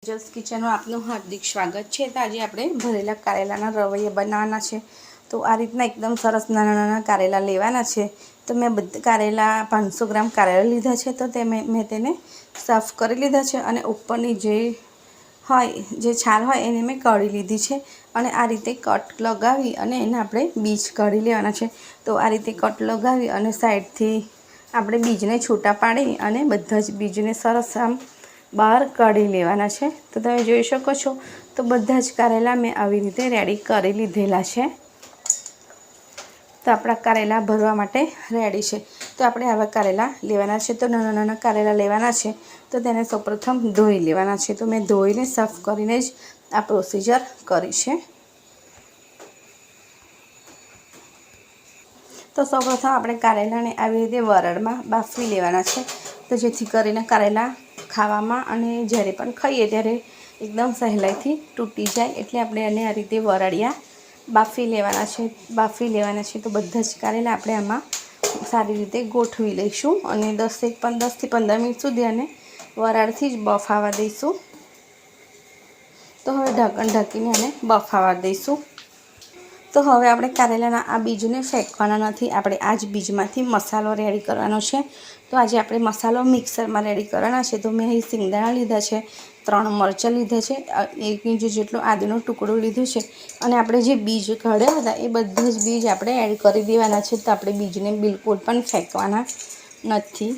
જસ કિચનમાં આપનું હાર્દિક સ્વાગત છે। તો આજે આપણે ભરેલા કારેલાના રવૈયા બનાવવાના છે। તો આ રીતના એકદમ સરસ નાના નાના કારેલા લેવાના છે। તો મેં બધા કારેલા 500 ગ્રામ કારેલા લીધા છે। તો મેં તેને સાફ કરી લીધા છે અને ઉપરની જે છાલ હોય એને મેં કાઢી લીધી છે અને આ રીતે કટ લગાવી અને એને આપણે બીજ કાઢી લેવાના છે। તો આ રીતે કટ લગાવી અને સાઈડથી આપણે બીજને છૂટા પાડી અને બધા જ બીજને સરસ આમ બહાર કાઢી લેવાના છે। તો તમે જોઈ શકો છો તો બધા જ કારેલા મેં આવી રીતે રેડી કરી લીધેલા છે। તો આપણા કારેલા ભરવા માટે રેડી છે। તો આપણે આવા કારેલા લેવાના છે। તો નાના નાના કારેલા લેવાના છે। તો તેને સૌપ્રથમ ધોઈ લેવાના છે। તો મેં ધોઈને સાફ કરીને જ આ પ્રોસીજર કરી છે। તો સૌપ્રથમ આપણે કારેલાને આવી રીતે વરાળમાં બાફી લેવાના છે। તો જેથી કરીને કારેલા ખાવામાં અને જ્યારે પણ ખાઈએ ત્યારે એકદમ સહેલાઈથી તૂટી જાય, એટલે આપણે એને આ રીતે વરાળિયા બાફી લેવાના છે। તો બધા જ કારેલા આપણે આમાં સારી રીતે ગોઠવી લઈશું અને 10 થી 15 મિનિટ સુધી આને વરાળથી જ બફાવા દઈશું। તો હવે ઢાંકણ ઢાંકીને આને બફાવા દઈશું। તો હવે આપણે કારેલાના આ બીજને ફેંકવાના નથી, આપણે આ જ બીજમાંથી મસાલો રેડી કરવાનો છે। તો આજે આપણે મસાલો મિક્સરમાં રેડી કરવાના છે। તો મેં અહીં સિંગદાણા લીધા છે, 3 મરચાં લીધા છે, 1 ઇંચ જેટલો આદુનો ટુકડો લીધો છે અને આપણે જે બીજ કાઢ્યા હતા એ બધા જ બીજ આપણે એડ કરી દેવાના છે। તો આપણે બીજને બિલકુલ પણ ફેંકવાના નથી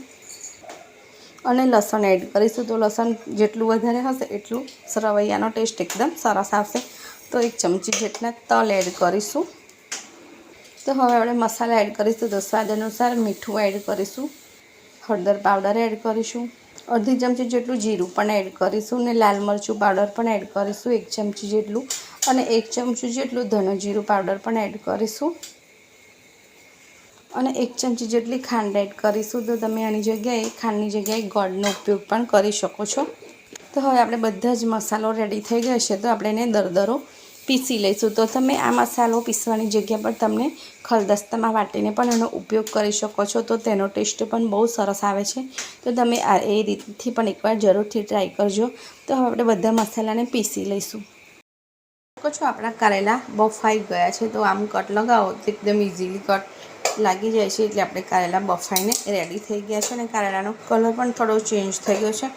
અને લસણ એડ કરીશું। તો લસણ જેટલું વધારે હશે એટલું રવૈયાનો ટેસ્ટ એકદમ સરસ આવશે। તો 1 ચમચી જેટલા તલ એડ કરીશું। તો હવે આપણે મસાલા એડ કરીશું। તો સ્વાદ અનુસાર મીઠું એડ કરીશું, હળદર પાવડર એડ કરીશું, અડધી ચમચી જેટલું જીરું પણ એડ કરીશું અને લાલ મરચું પાવડર પણ એડ કરીશું 1 ચમચી જેટલું, અને 1 ચમચી જેટલું ધણા જીરું પાવડર પણ એડ કરીશું અને 1 ચમચી જેટલી ખાંડ એડ કરીશું। તો તમે આની જગ્યાએ ખાંડની જગ્યાએ ગોળનો ઉપયોગ પણ કરી શકો છો। તો હવે આપણે બધા જ મસાલો રેડી થઈ ગયો છે। તો આપણે એને દરદરો પીસી લઈશું। તો તમે આ મસાલો પીસવાની જગ્યા પર તમને ખલદસ્તામાં વાટીને પણ એનો ઉપયોગ કરી શકો છો। તો તેનો ટેસ્ટ પણ બહુ સરસ આવે છે। તો તમે એ રીતથી પણ એકવાર જરૂરથી ટ્રાય કરજો। તો હવે આપણે બધા મસાલાને પીસી લઈશું। છો આપણા કારેલા બફાઈ ગયા છે। તો આમ કટ લગાવો તો એકદમ ઇઝીલી કટ લાગી જાય છે, એટલે આપણે કારેલા બફાઈને રેડી થઈ ગયા છે અને કારેલાનો કલર પણ થોડો ચેન્જ થઈ ગયો છે।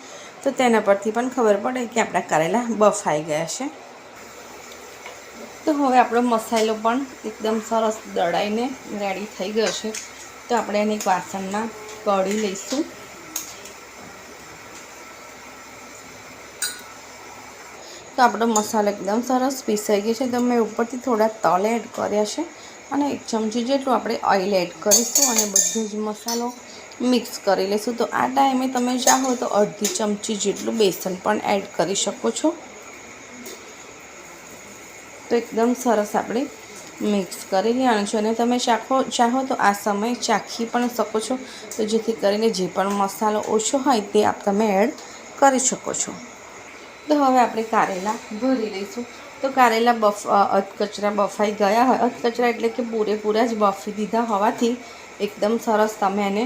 તો તેના પરથી પણ ખબર પડે કે આપણા કારેલા બફાઈ ગયા છે। તો હવે આપણો મસાલો પણ એકદમ સરસ દળાઈને રેડી થઈ ગયો છે। તો આપણે એને એક વાસણમાં કાઢી લઈશું। તો આપણો મસાલો એકદમ સરસ પીસાઈ ગયો છે। તો મેં ઉપરથી થોડા તલ એડ કર્યા છે અને 1 ચમચી જેટલું આપણે ઓઇલ એડ કરીશું અને બધો જ મસાલો મિક્સ કરી લઈશું। તો આ ટાઈમે તમે ચાહો તો અડધી ચમચી જેટલું બેસન પણ એડ કરી શકો છો। તો એકદમ સરસ આપણે મિક્સ કરી લેવાનું છે અને તમે ચાહો તો આ સમય ચાખી પણ શકો છો। તો જેથી કરીને જે પણ મસાલો ઓછો હોય તે તમે એડ કરી શકો છો। તો હવે આપણે કારેલા ભરી લઈશું। તો કારેલા અધકચરા બફાઈ ગયા હોય, અધકચરા એટલે કે પૂરેપૂરા જ બફી દીધા હોવાથી એકદમ સરસ તમે એને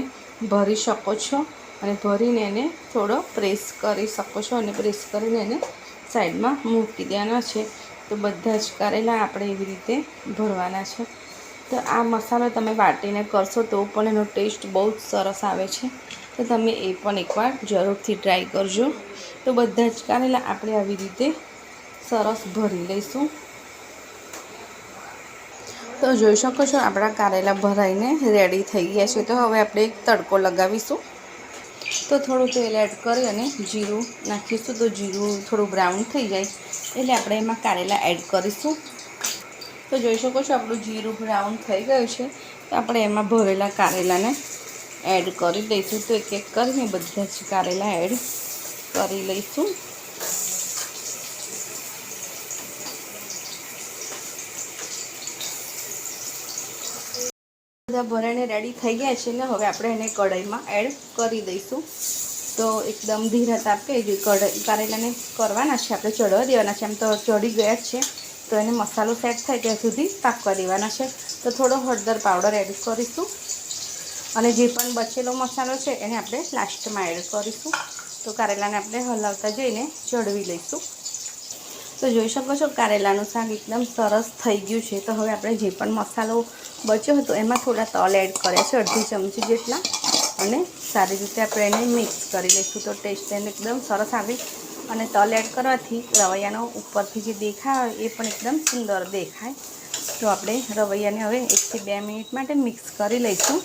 ભરી શકો છો અને ભરીને એને થોડો પ્રેસ કરી શકો છો અને પ્રેસ કરીને એને સાઈડમાં મૂકી દેવાના છે। તો બધા જ કારેલા આપણે એવી રીતે ભરવાના છે। તો આ મસાલો તમે વાટીને કરશો તો પણ એનો ટેસ્ટ બહુ જ સરસ આવે છે। તો તમે એ પણ એકવાર જરૂરથી ટ્રાય કરજો। તો બધા જ કારેલા આપણે આવી રીતે સરસ ભરી લઈશું। તો જોઈ શકો છો આપણા કારેલા ભરાઈને રેડી થઈ ગયા છે। તો હવે આપણે એક તડકો લગાવીશું। તો થોડું તેલ એડ કરી અને જીરું નાખીશું। તો જીરું થોડું બ્રાઉન થઈ જાય એટલે આપણે એમાં કારેલા એડ કરીશું। તો જોઈ શકો છો આપણું જીરું બ્રાઉન થઈ ગયું છે। તો આપણે એમાં ભરેલા કારેલાને એડ કરી દઈશું। તો એક એક કરીને બધા જ કારેલા એડ કરી લઈશું। બધા ભરાઈને રેડી થઈ ગયા છે ને હવે આપણે એને કઢાઈમાં એડ કરી દઈશું। તો એકદમ ધીરા તાપે જે કારેલાને કરવાના છે, આપણે ચડવા દેવાના છે। એમ તો ચડી ગયા જ છે, તો એને મસાલો સેટ થાય ત્યાં સુધી પાકવા દેવાના છે। તો થોડો હળદર પાવડર એડ કરીશું અને જે પણ બચેલો મસાલો છે એને આપણે લાસ્ટમાં એડ કરીશું। તો કારેલાને આપણે હલાવતા જઈને ચડવી લઈશું। તો જોઈ શકો છો કારેલાનું શાક એકદમ સરસ થઈ ગયું છે। તો હવે આપણે જે પણ મસાલો બચ્યો હતો એમાં થોડા તલ એડ કર્યા છે, અડધી ચમચી જેટલા, અને સારી રીતે આપણે એને મિક્સ કરી લઈશું। તો ટેસ્ટ એને એકદમ સરસ આવે, અને તલ એડ કરવાથી રવૈયાનો ઉપરથી જે દેખાય એ પણ એકદમ સુંદર દેખાય। તો આપણે રવૈયાને હવે 1 થી 2 મિનિટ માટે મિક્સ કરી લઈશું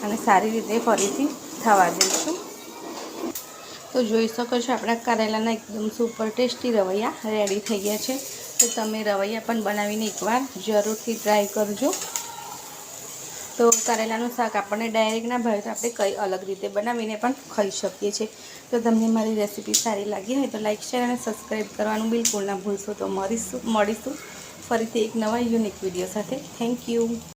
અને સારી રીતે ફરીથી થવા દઈશું। તો જોઈ શકો છો આપણા કારેલાના એકદમ સુપર ટેસ્ટી રવૈયા રેડી થઈ ગયા છે। તો તમે રવૈયા પણ બનાવીને એકવાર જરૂરથી ટ્રાય કરજો। તો કારેલાનું શાક આપણને ડાયરેક્ટ ના ભાવે તો આપણે કઈ અલગ રીતે બનાવીને પણ ખાઈ શકીએ છીએ। તો તમને મારી રેસીપી સારી લાગી હોય તો લાઇક, શેર અને સબસ્ક્રાઈબ કરવાનું બિલકુલ ના ભૂલશો। તો મળીશું ફરીથી એક નવા યુનિક વિડીયો સાથે। Thank you.